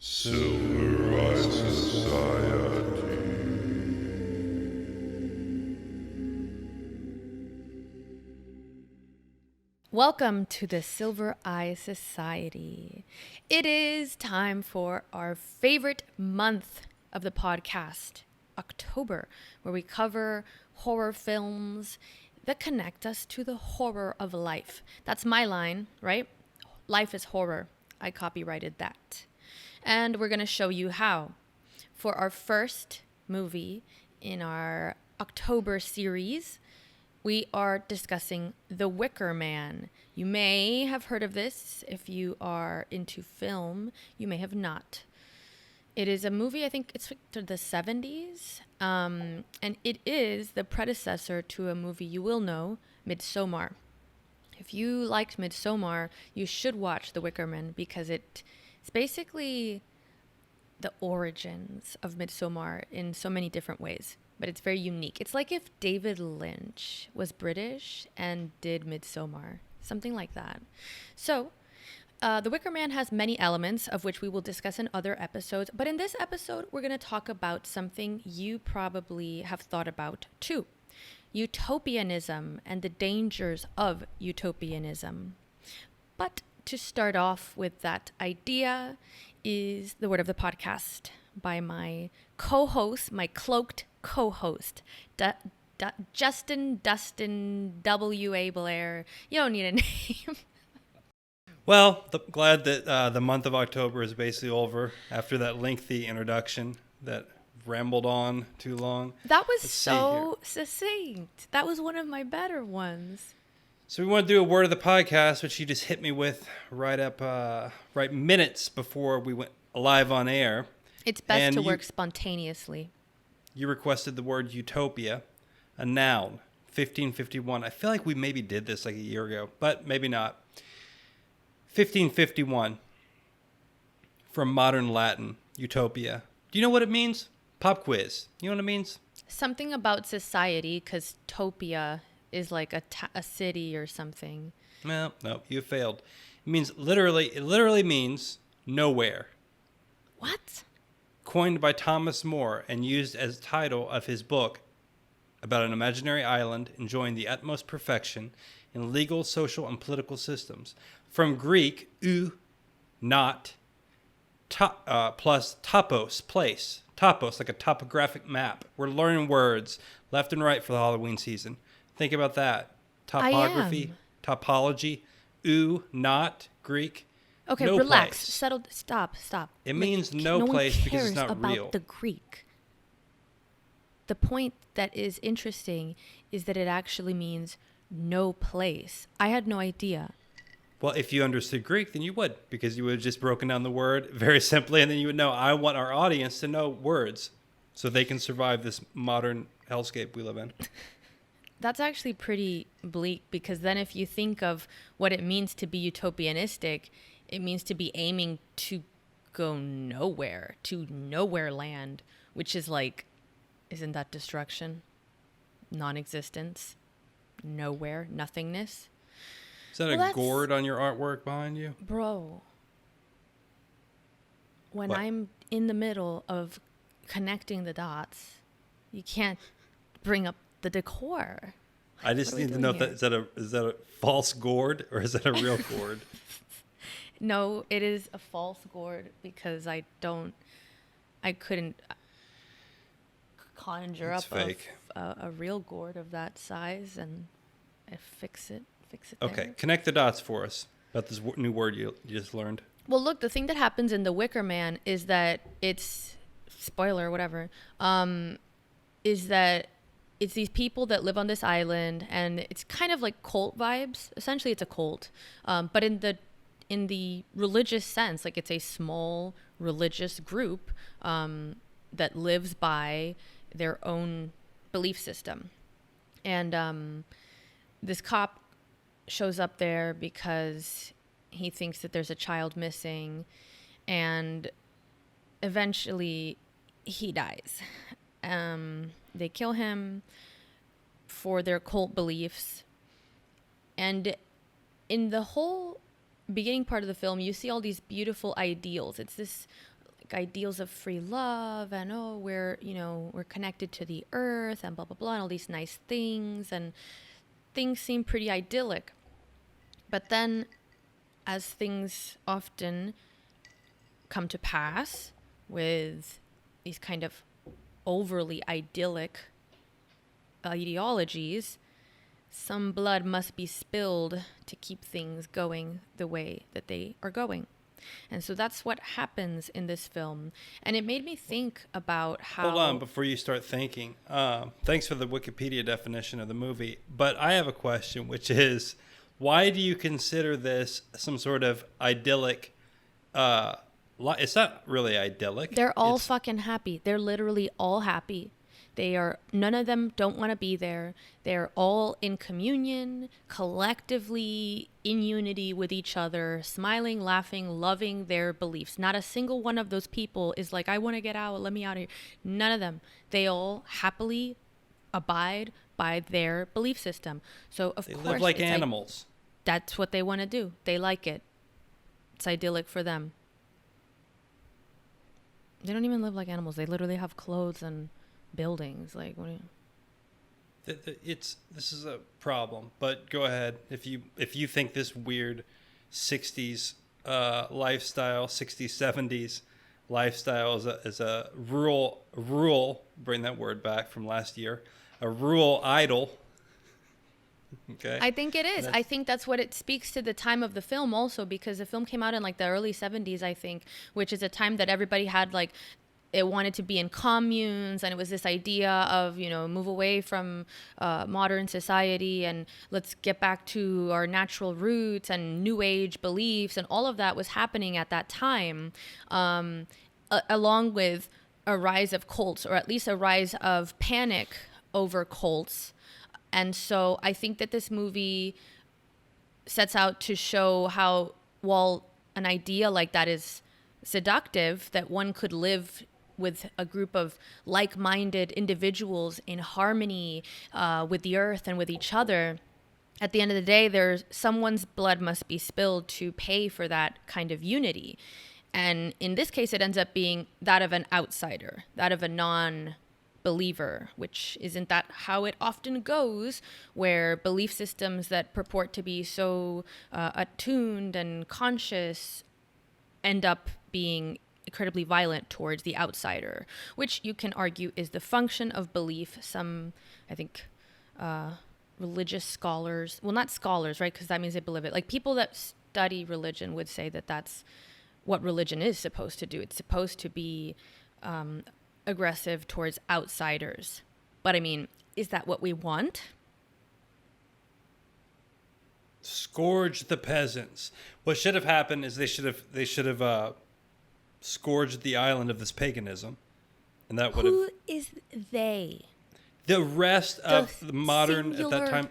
Silver Society. Welcome to the Silver Eye Society. It is time for our favorite month of the podcast, October, where we cover horror films that connect us to the horror of life. That's my line, right? Life is horror. I copyrighted that. And we're going to show you how. For our first movie in our October series, we are discussing The Wickerman. You may have heard of this if you are into film. You may have not. It is a movie, I think it's to the 70s, and it is the predecessor to a movie you will know, Midsommar. If you liked Midsommar, you should watch The Wickerman because it's basically the origins of Midsommar in so many different ways. But it's very unique. It's like if David Lynch was British and did Midsommar, something like that. So, The Wicker Man has many elements of which we will discuss in other episodes. But in this episode, we're going to talk about something you probably have thought about too. Utopianism and the dangers of utopianism. But to start off with that idea is the word of the podcast by my co-host, my cloaked co-host, Justin Dustin W.A. Blair. You don't need a name. Well, glad that the month of October is basically over after that lengthy introduction that rambled on too long. That was so succinct. That was one of my better ones. So we want to do a word of the podcast, which you just hit me with right minutes before we went live on air. It's best to work spontaneously. You requested the word utopia, a noun, 1551. I feel like we maybe did this like a year ago, but maybe not. 1551, from modern Latin, utopia. Do you know what it means? Pop quiz. You know what it means? Something about society, because topia is like a city or something. Well, no, you failed. It literally means nowhere. What? Coined by Thomas More and used as title of his book about an imaginary island enjoying the utmost perfection in legal, social, and political systems. From Greek, not, plus topos, place. Topos, like a topographic map. We're learning words left and right for the Halloween season. Think about that. Topography, topology, not, Greek. Okay, no relax. Place. Settle. Stop. It means no place because it's not about real. The Greek. The point that is interesting is that it actually means no place. I had no idea. Well, if you understood Greek, then you would, because you would have just broken down the word very simply, and then you would know, I want our audience to know words so they can survive this modern hellscape we live in. That's actually pretty bleak, because then if you think of what it means to be utopianistic, it means to be aiming to go nowhere, to nowhere land, which is like, isn't that destruction? Non-existence? Nowhere? Nothingness? Is that a gourd on your artwork behind you? Bro, when What? I'm in the middle of connecting the dots, you can't bring up the decor. I just need to know if is that a false gourd or is that a real gourd? No, it is a false gourd because I couldn't conjure It's up fake. a real gourd of that size and fix it Okay, there. connect the dots for us about this new word you just learned. Well, look, the thing that happens in The Wicker Man is that it's, spoiler, whatever, is that it's these people that live on this island, and it's kind of like cult vibes. Essentially, it's a cult, but in the religious sense, like it's a small religious group that lives by their own belief system. And this cop shows up there because he thinks that there's a child missing, and eventually he dies. They kill him for their cult beliefs. And in the whole beginning part of the film, you see all these beautiful ideals. It's this like ideals of free love and we're connected to the earth and blah blah blah and all these nice things, and things seem pretty idyllic. But then, as things often come to pass with these kind of overly idyllic ideologies, some blood must be spilled to keep things going the way that they are going. And so that's what happens in this film. And it made me think about how... Hold on, before you start thinking. Thanks for the Wikipedia definition of the movie. But I have a question, which is, why do you consider this some sort of idyllic... it's not really idyllic. They're all fucking happy. They're literally all happy. None of them don't want to be there. They're all in communion, collectively in unity with each other, smiling, laughing, loving their beliefs. Not a single one of those people is like, I want to get out, let me out of here. None of them. They all happily abide by their belief system. So of course they live like animals. That's what they want to do. They like it. It's idyllic for them. They don't even live like animals. They literally have clothes and buildings. Like, what do you... This is a problem, but go ahead. If you think this weird 60s lifestyle, 60s 70s lifestyle is a rural, bring that word back from last year, a rural idol. Okay. I think it is. I think that's what it speaks to the time of the film also, because the film came out in like the early 70s, I think, which is a time that everybody had like, it wanted to be in communes, and it was this idea of, move away from modern society and let's get back to our natural roots and new age beliefs, and all of that was happening at that time, along with a rise of cults, or at least a rise of panic over cults. And so I think that this movie sets out to show how, while an idea like that is seductive, that one could live with a group of like-minded individuals in harmony with the earth and with each other, at the end of the day, someone's blood must be spilled to pay for that kind of unity. And in this case, it ends up being that of an outsider, that of a non-believer, which isn't that how it often goes, where belief systems that purport to be so attuned and conscious end up being incredibly violent towards the outsider, which you can argue is the function of belief. Some, I think, religious scholars, well, not scholars, right, because that means they believe it. Like, people that study religion would say that that's what religion is supposed to do. It's supposed to be aggressive towards outsiders. But I mean, is that what we want? Scourge the peasants. What should have happened is they should have scourged the island of this paganism, and that would have... Who is they? The rest of the modern at that time.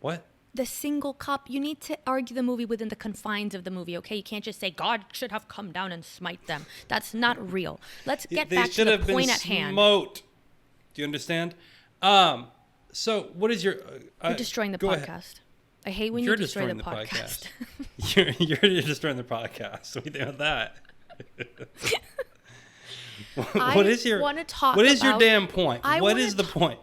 What? The single cop. You need to argue the movie within the confines of the movie, okay? You can't just say God should have come down and smite them. That's not real. Let's get back to the point at hand. Smote. Do you understand? So what is your... You're destroying the podcast. Ahead. I hate when you destroy the podcast. You're destroying the podcast. What do you think about that? What is your damn point? What is the point?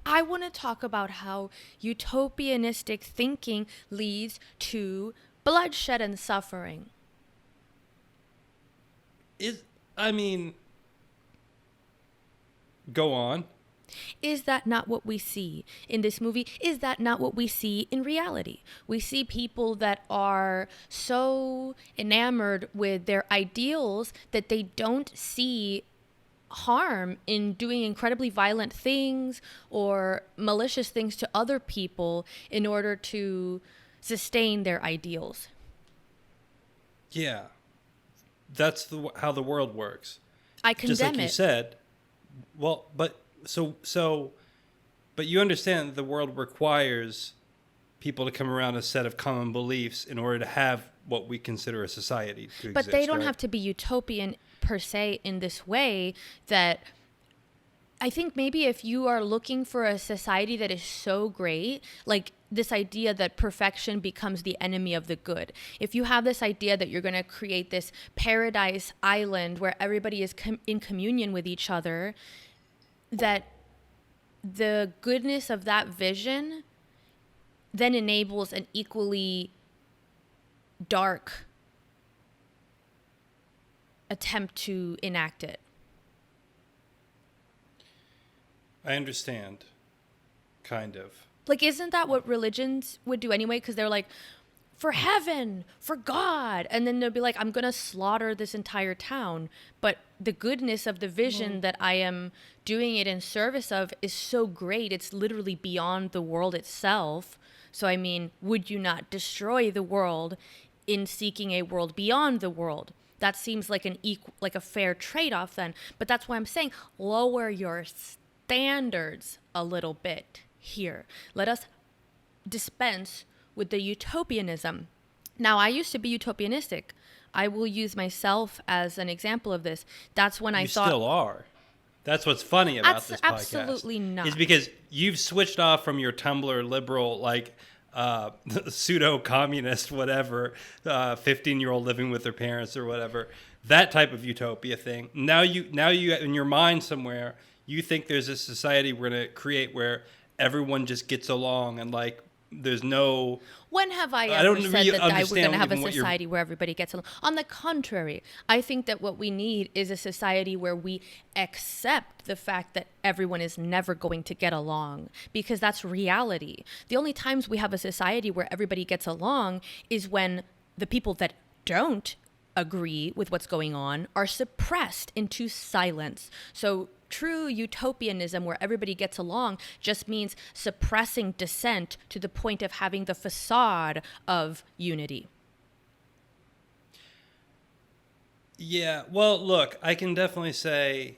I want to talk about how utopianistic thinking leads to bloodshed and suffering. Go on. Is that not what we see in this movie? Is that not what we see in reality? We see people that are so enamored with their ideals that they don't see harm in doing incredibly violent things or malicious things to other people in order to sustain their ideals. Yeah. That's how the world works. I condemn it. Just like you said. Well, but you understand the world requires people to come around a set of common beliefs in order to have what we consider a society to but exist, they don't right? have to be utopian per se in this way. That I think maybe if you are looking for a society that is so great, like this idea that perfection becomes the enemy of the good. If you have this idea that you're going to create this paradise island where everybody is in communion with each other, that the goodness of that vision then enables an equally dark attempt to enact it. I understand. Kind of. Like, isn't that what religions would do anyway? Because they're like, for heaven, for God. And then they'll be like, I'm going to slaughter this entire town. But the goodness of the vision that I am doing it in service of is so great. It's literally beyond the world itself. So, I mean, would you not destroy the world in seeking a world beyond the world? That seems like a fair trade-off then. But that's why I'm saying lower your standards a little bit here. Let us dispense with the utopianism. Now, I used to be utopianistic. I will use myself as an example of this. That's when I thought... You still are. That's what's funny about this podcast. Absolutely not. Is because you've switched off from your Tumblr liberal, like, pseudo-communist, whatever, 15-year-old living with their parents or whatever, that type of utopia thing. Now you in your mind somewhere, you think there's a society we're going to create where everyone just gets along and, like, there's no... When have I ever said that we're going to have a society where everybody gets along? On the contrary, I think that what we need is a society where we accept the fact that everyone is never going to get along, because that's reality. The only times we have a society where everybody gets along is when the people that don't agree with what's going on are suppressed into silence. So true utopianism, where everybody gets along, just means suppressing dissent to the point of having the facade of unity. Yeah, well, look, I can definitely say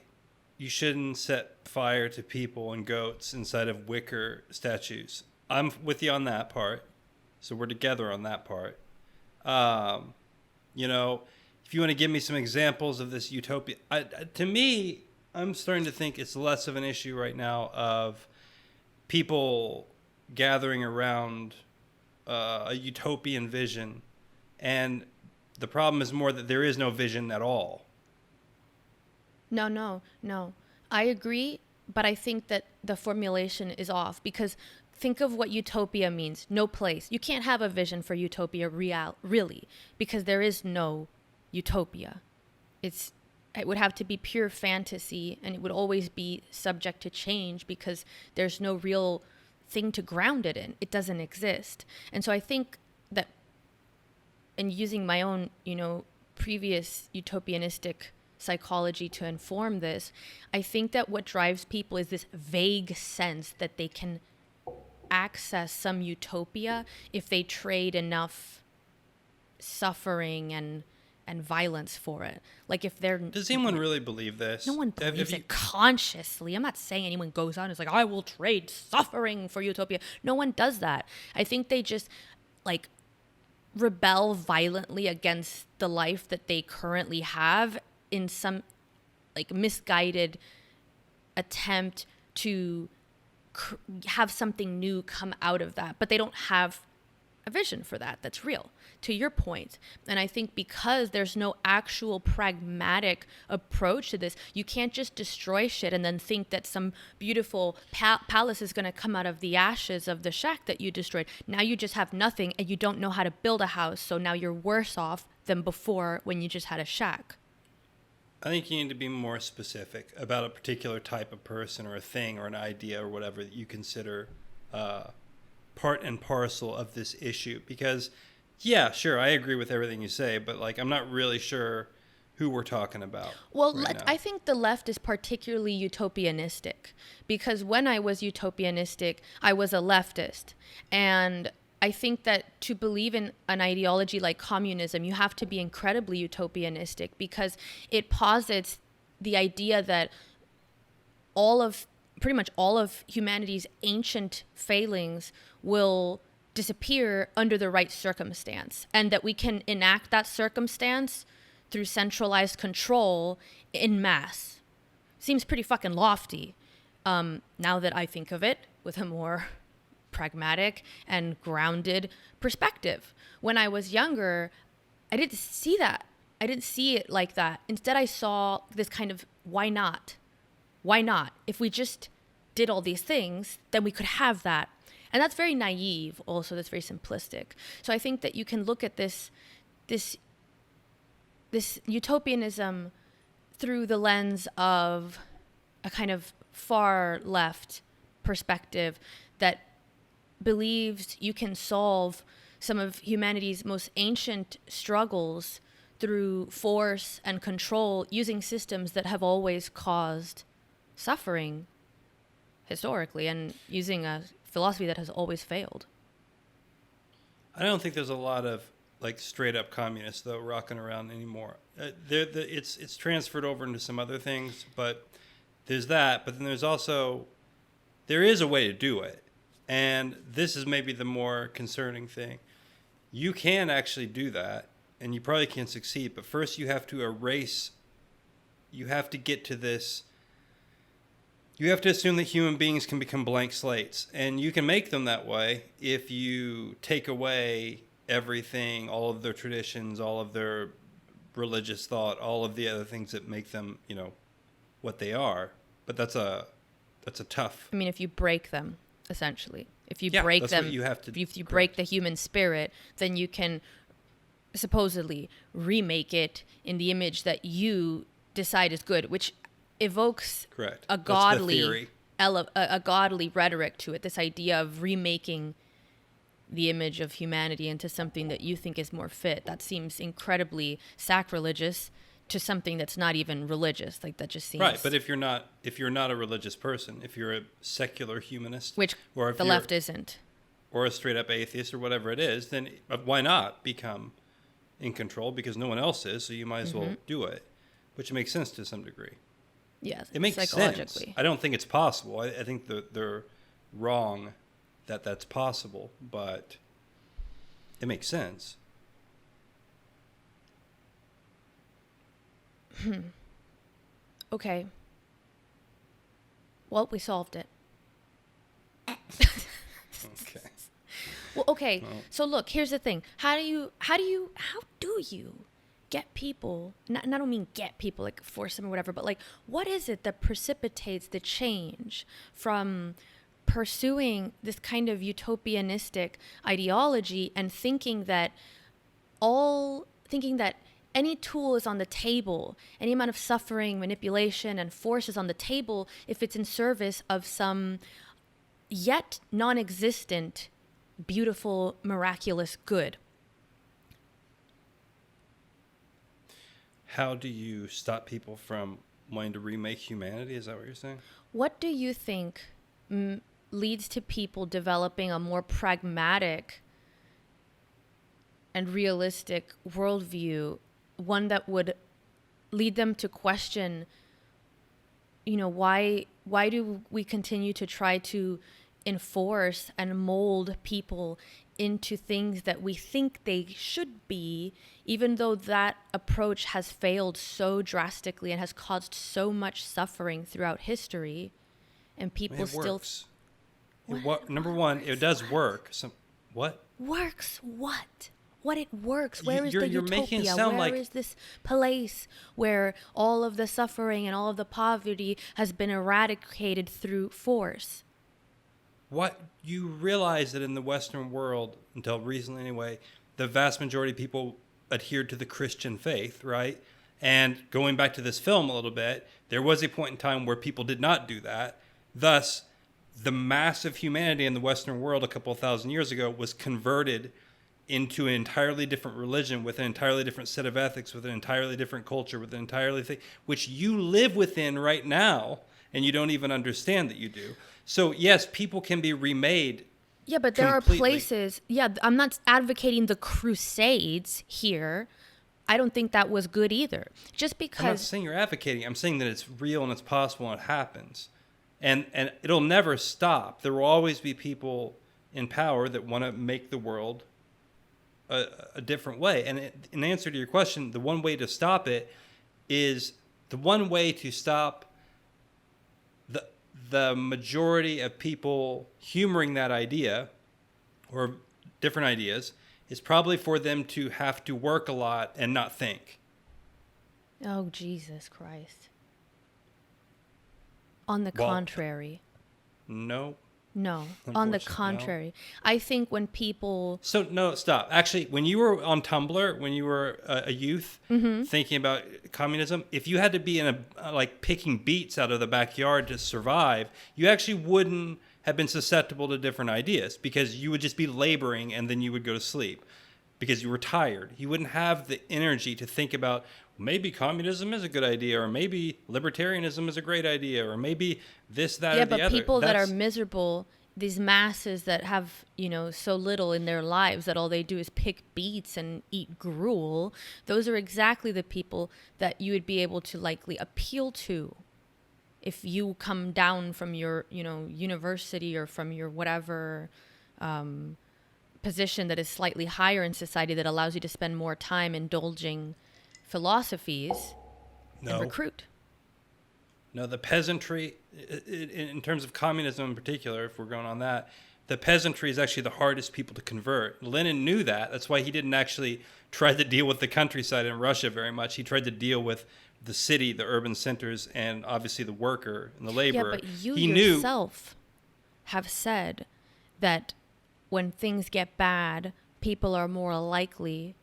you shouldn't set fire to people and goats inside of wicker statues. I'm with you on that part, so we're together on that part. You know, if you want to give me some examples of this utopia, to me, I'm starting to think it's less of an issue right now of people gathering around a utopian vision, and the problem is more that there is no vision at all. No. I agree, but I think that the formulation is off, because think of what utopia means. No place. You can't have a vision for utopia really, because there is no utopia. It would have to be pure fantasy, and it would always be subject to change because there's no real thing to ground it in. It doesn't exist. And so I think that, and using my own, previous utopianistic psychology to inform this, I think that what drives people is this vague sense that they can access some utopia if they trade enough suffering and violence for it. Like, if they're... Does anyone really believe this? No one believes it consciously. I'm not saying anyone goes on and is like, I will trade suffering for utopia. No one does that. I think they just, like, rebel violently against the life that they currently have in some, like, misguided attempt to have something new come out of that. But they don't have a vision for that that's real, to your point. And I think because there's no actual pragmatic approach to this, you can't just destroy shit and then think that some beautiful palace is going to come out of the ashes of the shack that you destroyed. Now you just have nothing, and you don't know how to build a house, so now you're worse off than before when you just had a shack. I think you need to be more specific about a particular type of person or a thing or an idea or whatever that you consider part and parcel of this issue, because yeah, sure, I agree with everything you say, but, like, I'm not really sure who we're talking about. Well, I think the left is particularly utopianistic, because when I was utopianistic, I was a leftist. And I think that to believe in an ideology like communism, you have to be incredibly utopianistic, because it posits the idea that pretty much all of humanity's ancient failings will disappear under the right circumstance, and that we can enact that circumstance through centralized control in mass. Seems pretty fucking lofty, now that I think of it with a more pragmatic and grounded perspective. When I was younger, I didn't see that. I didn't see it like that. Instead, I saw this kind of, why not? Why not? If we just did all these things, then we could have that. And that's very naive also. That's very simplistic. So I think that you can look at this utopianism through the lens of a kind of far left perspective that believes you can solve some of humanity's most ancient struggles through force and control using systems that have always caused suffering historically, and using a philosophy that has always failed. I don't think there's a lot of like straight up communists though rocking around anymore. It's transferred over into some other things, but there's that. But then there is a way to do it, and this is maybe the more concerning thing. You can actually do that, and you probably can succeed. But first, you have to erase. You have to get to this. You have to assume that human beings can become blank slates, and you can make them that way if you take away everything, all of their traditions, all of their religious thought, all of the other things that make them, what they are. But that's a tough. I mean, if you break them, essentially, if you break them, what you have to. If you break the human spirit, then you can supposedly remake it in the image that you decide is good, which evokes correct a godly a godly rhetoric to it. This idea of remaking the image of humanity into something that you think is more fit. That seems incredibly sacrilegious to something that's not even religious. Like, that just seems right. But if you're not a religious person, if you're a secular humanist, which or if the left isn't, or a straight up atheist or whatever it is, then why not become in control? Because no one else is, so you might as well do it, which makes sense to some degree. Yes, it makes sense. I don't think it's possible. I think they're wrong that that's possible, but it makes sense. Okay. Well, we solved it. Okay. Well, okay. Well, so look, here's the thing. How do you get people, and I don't mean get people, like force them or whatever, but like, what is it that precipitates the change from pursuing this kind of utopianistic ideology and thinking that any tool is on the table, any amount of suffering, manipulation, and force is on the table if it's in service of some yet non-existent, beautiful, miraculous good? How do you stop people from wanting to remake humanity? Is that what you're saying? What do you think leads to people developing a more pragmatic and realistic worldview, one that would lead them to question, why do we continue to try to enforce and mold people into things that we think they should be, even though that approach has failed so drastically and has caused so much suffering throughout history, and people still... Number one, it does work. What? Works what? What it works? Where is the you're utopia? Making it sound Where like... is this place where all of the suffering and all of the poverty has been eradicated through force? What you realize that in the Western world, until recently anyway, the vast majority of people adhered to the Christian faith, right? And going back to this film a little bit, there was a point in time where people did not do that. Thus, the mass of humanity in the Western world a couple of thousand years ago was converted into an entirely different religion with an entirely different set of ethics, with an entirely different culture, with an entirely which you live within right now, and you don't even understand that you do. So yes, people can be remade. Yeah, but there completely. Are places. Yeah, I'm not advocating the Crusades here. I don't think that was good either. Just because I'm not saying you're advocating. I'm saying that it's real and it's possible and it happens, and it'll never stop. There will always be people in power that want to make the world a different way. And in answer to your question, the one way to stop the majority of people humoring that idea or different ideas is probably for them to have to work a lot and not think. Oh, Jesus Christ. On the Well, contrary. No. No, on the Unfortunately, no. contrary. I think when people... So, no, stop. Actually, when you were on Tumblr, when you were a youth thinking about communism, if you had to be in like picking beets out of the backyard to survive, you actually wouldn't have been susceptible to different ideas because you would just be laboring and then you would go to sleep because you were tired. You wouldn't have the energy to think about maybe communism is a good idea, or maybe libertarianism is a great idea, or maybe this, that, or the other. Yeah, but people that are miserable, these masses that have, so little in their lives that all they do is pick beets and eat gruel, those are exactly the people that you would be able to likely appeal to if you come down from your, university or from your whatever position that is slightly higher in society that allows you to spend more time indulging philosophies and recruit. No, the peasantry, in terms of communism in particular, if we're going on that, the peasantry is actually the hardest people to convert. Lenin knew that. That's why he didn't actually try to deal with the countryside in Russia very much. He tried to deal with the city, the urban centers, and obviously the worker and the laborer. Yeah, but you he yourself have said that when things get bad, people are more likely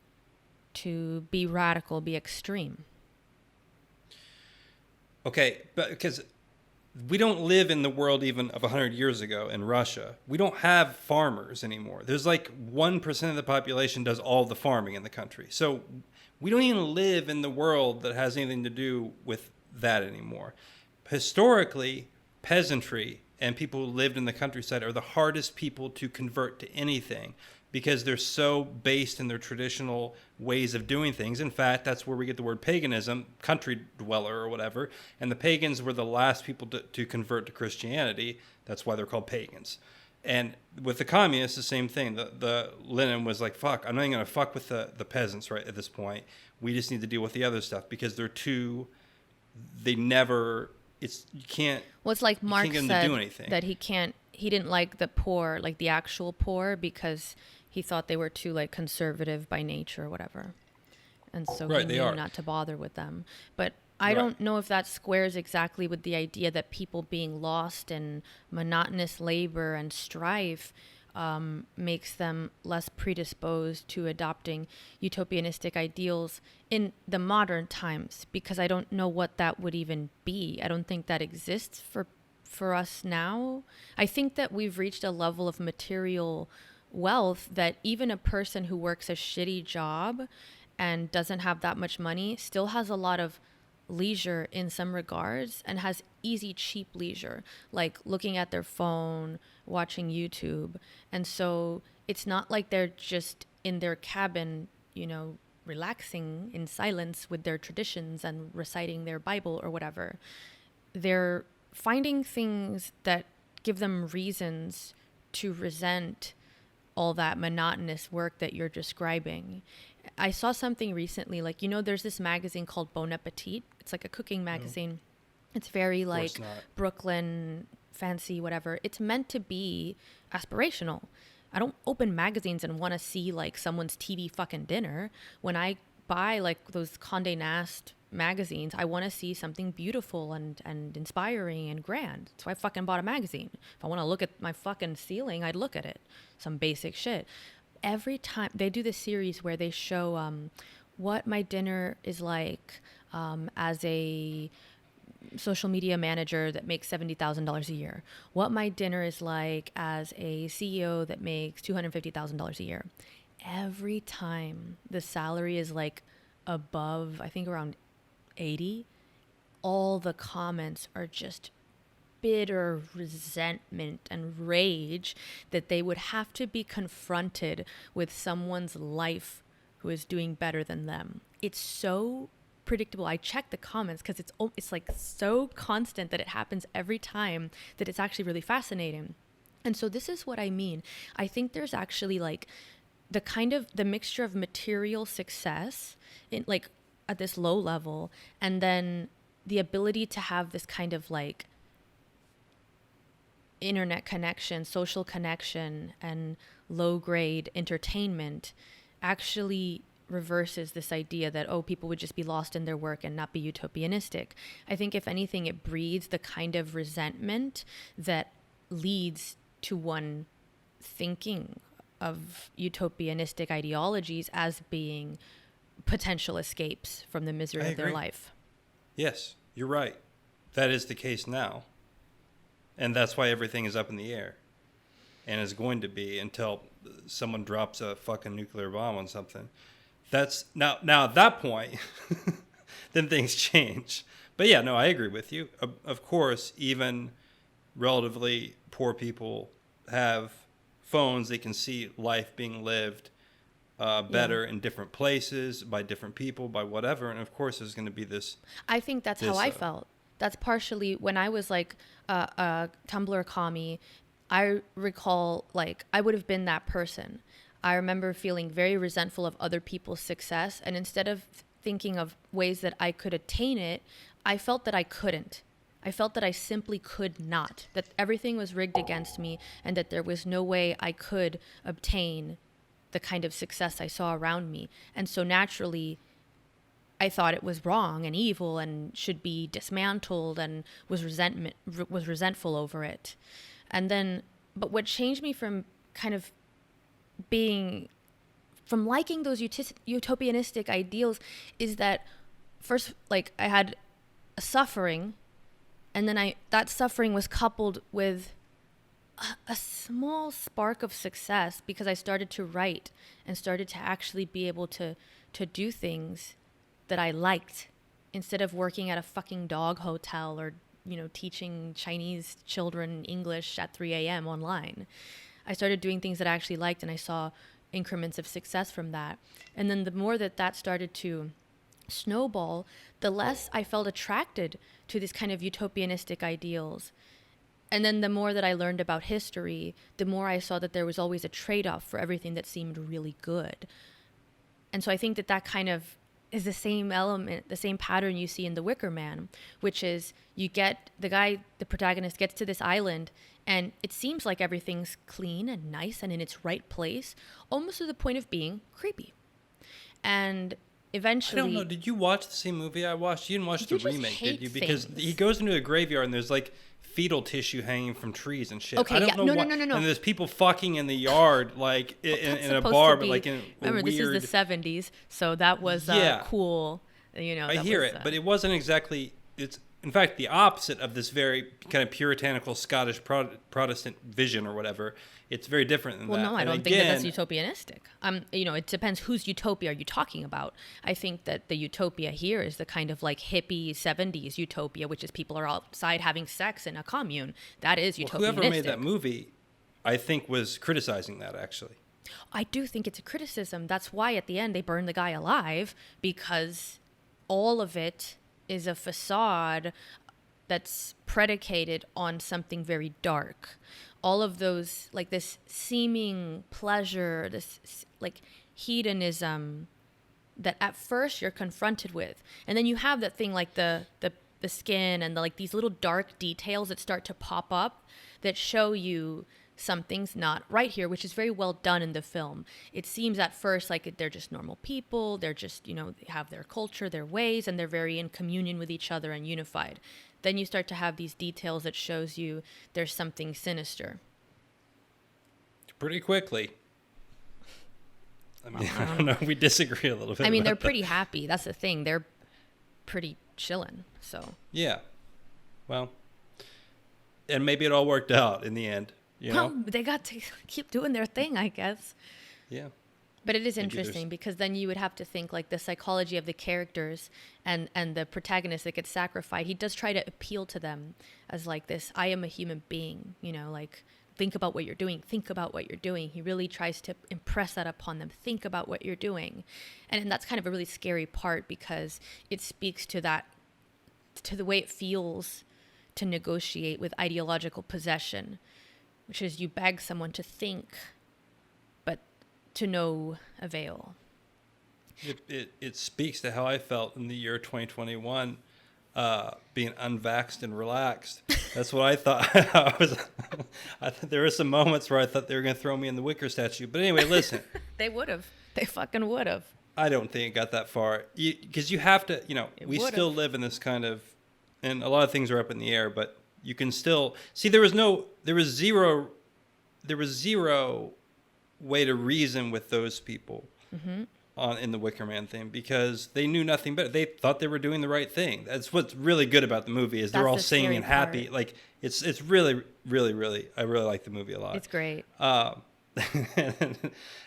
to be radical, be extreme. Okay, but because we don't live in the world even of 100 years ago in Russia. We don't have farmers anymore. There's like 1% of the population does all the farming in the country. So we don't even live in the world that has anything to do with that anymore. Historically, peasantry and people who lived in the countryside are the hardest people to convert to anything because they're so based in their traditional ways of doing things. In fact, that's where we get the word paganism, country dweller or whatever. And the pagans were the last people to convert to Christianity. That's why they're called pagans. And with the communists, the same thing. The Lenin was like, fuck, I'm not even going to fuck with the peasants right at this point. We just need to deal with the other stuff because they're too, they never, it's, you can't, well, it's like Marx get them said to do anything. that he didn't like the poor, like the actual poor, because he thought they were too like conservative by nature or whatever. And so he knew not to bother with them. But I don't know if that squares exactly with the idea that people being lost in monotonous labor and strife makes them less predisposed to adopting utopianistic ideals in the modern times, because I don't know what that would even be. I don't think that exists for us now. I think that we've reached a level of material wealth that even a person who works a shitty job and doesn't have that much money still has a lot of leisure in some regards and has easy, cheap leisure, like looking at their phone, watching YouTube. And so it's not like they're just in their cabin, relaxing in silence with their traditions and reciting their Bible or whatever. They're finding things that give them reasons to resent all that monotonous work that you're describing. I saw something recently, like, there's this magazine called Bon Appetit. It's like a cooking magazine. It's very like Brooklyn, fancy, whatever. It's meant to be aspirational. I don't open magazines and want to see like someone's TV fucking dinner. When I buy like those Condé Nast magazines, I want to see something beautiful and inspiring and grand. So I fucking bought a magazine. If I want to look at my fucking ceiling, I'd look at it. Some basic shit. Every time they do this series where they show what my dinner is like as a social media manager that makes $70,000 a year, what my dinner is like as a CEO that makes $250,000 a year. Every time the salary is like above, I think around 80, all the comments are just bitter resentment and rage that they would have to be confronted with someone's life who is doing better than them. It's so predictable. I check the comments because it's like so constant that it happens every time that it's actually really fascinating. And so this is what I mean. I think there's actually like the mixture of material success in like at this low level, and then the ability to have this kind of like internet connection, social connection, and low-grade entertainment actually reverses this idea that, oh, people would just be lost in their work and not be utopianistic. I think if anything, it breeds the kind of resentment that leads to one thinking of utopianistic ideologies as being potential escapes from the misery of their life. Yes, you're right. That is the case now. And that's why everything is up in the air. And is going to be until someone drops a fucking nuclear bomb on something. That's now at that point, then things change. But yeah, no, I agree with you. Of course, even relatively poor people have phones. They can see life being lived better in different places, by different people, by whatever. And of course, there's going to be this. I think that's how I felt. That's partially when I was like a Tumblr commie. I recall, like, I would have been that person. I remember feeling very resentful of other people's success. And instead of thinking of ways that I could attain it, I felt that I couldn't. I felt that I simply could not, that everything was rigged against me and that there was no way I could obtain the kind of success I saw around me. And so naturally, I thought it was wrong and evil and should be dismantled and was resentful over it. And then, but what changed me from kind of from liking those utopianistic ideals is that first, like, I had a suffering, and then that suffering was coupled with a small spark of success because I started to write and started to actually be able to do things that I liked instead of working at a fucking dog hotel or, teaching Chinese children English at 3 a.m. online. I started doing things that I actually liked, and I saw increments of success from that. And then the more that started to snowball, the less I felt attracted to this kind of utopianistic ideals. And then the more that I learned about history, the more I saw that there was always a trade-off for everything that seemed really good. And so I think that kind of is the same element, the same pattern you see in The Wickerman, which is the protagonist gets to this island and it seems like everything's clean and nice and in its right place, almost to the point of being creepy. And eventually... I don't know, did you watch the same movie I watched? You didn't watch the remake, did you? Because he goes into a graveyard and there's like fetal tissue hanging from trees and shit. Okay, I don't know no. And there's people fucking in the yard, like in a bar, but like in remember, this is the 70s, so that was cool. I hear it, but it wasn't exactly. It's in fact the opposite of this very kind of puritanical Scottish Protestant vision or whatever. It's very different than that. Well, no, I don't think that's utopianistic. It depends whose utopia are you talking about. I think that the utopia here is the kind of like hippie 70s utopia, which is people are outside having sex in a commune. That is utopianistic. Whoever made that movie, I think, was criticizing that, actually. I do think it's a criticism. That's why at the end they burn the guy alive, because all of it is a facade that's predicated on something very dark. All of those, like this seeming pleasure, this like hedonism that at first you're confronted with. And then you have that thing like the skin and like these little dark details that start to pop up that show you something's not right here, which is very well done in the film. It seems at first like they're just normal people. They're just, they have their culture, their ways, and they're very in communion with each other and unified. Then you start to have these details that shows you there's something sinister. Pretty quickly. I mean, I don't know. We disagree a little bit. I mean, they're pretty happy. That's the thing. They're pretty chillin'. So. Yeah. Well, and maybe it all worked out in the end. Well, they got to keep doing their thing, I guess. Yeah. But it is interesting because then you would have to think like the psychology of the characters and the protagonist that gets sacrificed. He does try to appeal to them as like this, I am a human being, like think about what you're doing. Think about what you're doing. He really tries to impress that upon them. Think about what you're doing. And that's kind of a really scary part because it speaks to the way it feels to negotiate with ideological possession, which is you beg someone to think, but to no avail. It speaks to how I felt in the year 2021, being unvaxxed and relaxed. That's what I thought. I thought there were some moments where I thought they were going to throw me in the Wicker statue. But anyway, listen. They would have. They fucking would have. I don't think it got that far. Because you have to, we would've. still live in this kind of, and a lot of things are up in the air, but you can still, see, there was zero way to reason with those people in the Wickerman thing, because they knew nothing better. They thought they were doing the right thing. That's what's really good about the movie, is they're all singing and happy. Part. Like, it's really, really, really, I really like the movie a lot. It's great.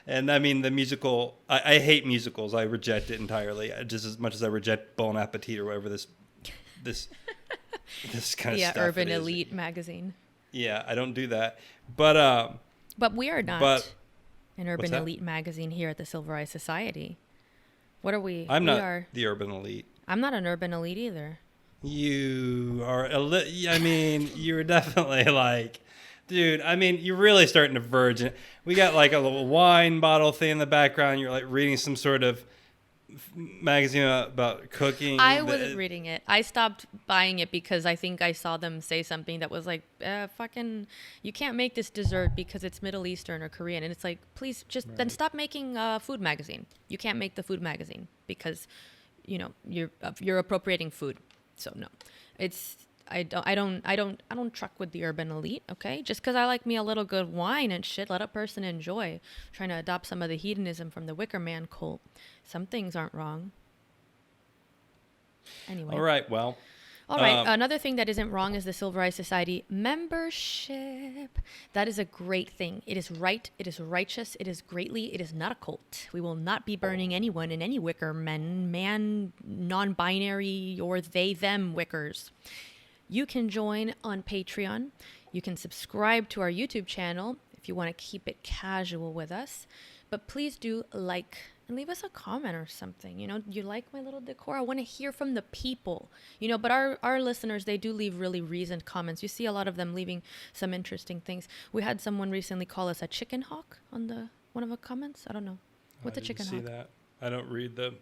And I mean, the musical, I hate musicals. I reject it entirely, just as much as I reject Bon Appetit or whatever this kind of stuff. Yeah, Urban Elite magazine. Yeah, I don't do that. But we are not an Urban Elite magazine here at the Silver Eye Society. What are we? I'm not the Urban Elite. I'm not an Urban Elite either. You are I mean, you're definitely like, dude, I mean, you're really starting to verge. We got like a little wine bottle thing in the background. You're like reading some sort of magazine about cooking. I wasn't reading it. I stopped buying it because I think I saw them say something that was like, fucking, you can't make this dessert because it's Middle Eastern or Korean. And it's like, please just then stop making a food magazine. You can't make the food magazine because, you're appropriating food. So no, I don't truck with the Urban Elite, okay? Just because I like me a little good wine and shit, let a person enjoy. Trying to adopt some of the hedonism from the Wickerman cult. Some things aren't wrong. Anyway. All right, well. All right, another thing that isn't wrong is the Silver Eye Society membership. That is a great thing. It is right, it is righteous, it is greatly, it is not a cult. We will not be burning anyone in any Wickerman, man, non-binary, or they, them Wickers. You can join on Patreon. You can subscribe to our YouTube channel if you want to keep it casual with us. But please do like and leave us a comment or something. You like my little decor? I want to hear from the people. But our listeners, they do leave really reasoned comments. You see a lot of them leaving some interesting things. We had someone recently call us a chicken hawk on one of the comments. I don't know. What's a chicken hawk? I didn't see that. I don't read the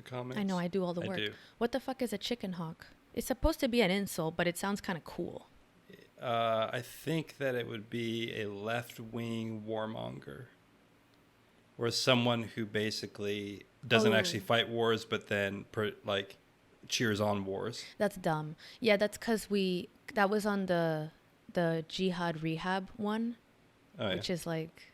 comments. I know, I do all the work. I do. What the fuck is a chicken hawk? It's supposed to be an insult, but it sounds kind of cool. I think that it would be a left-wing warmonger, or someone who basically doesn't actually fight wars, but then cheers on wars. That's dumb. Yeah, that's because that was on the jihad rehab one, which is like,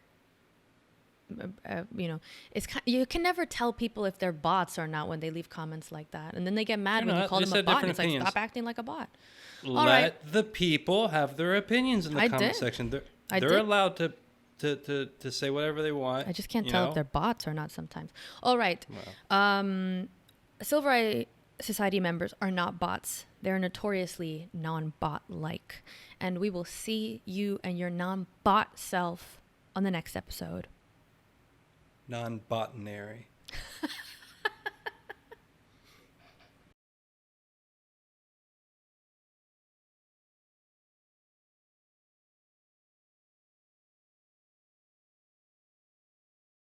it's you can never tell people if they're bots or not when they leave comments like that, and then they get mad when you call them a bot. And it's like, stop acting like a bot. Let the people have their opinions in the comment section. They're allowed to say whatever they want. I just can't tell if they're bots or not sometimes. All right. Wow. Silver Eye Society members are not bots. They're notoriously non-bot-like, and we will see you and your non-bot self on the next episode. Non-botanary.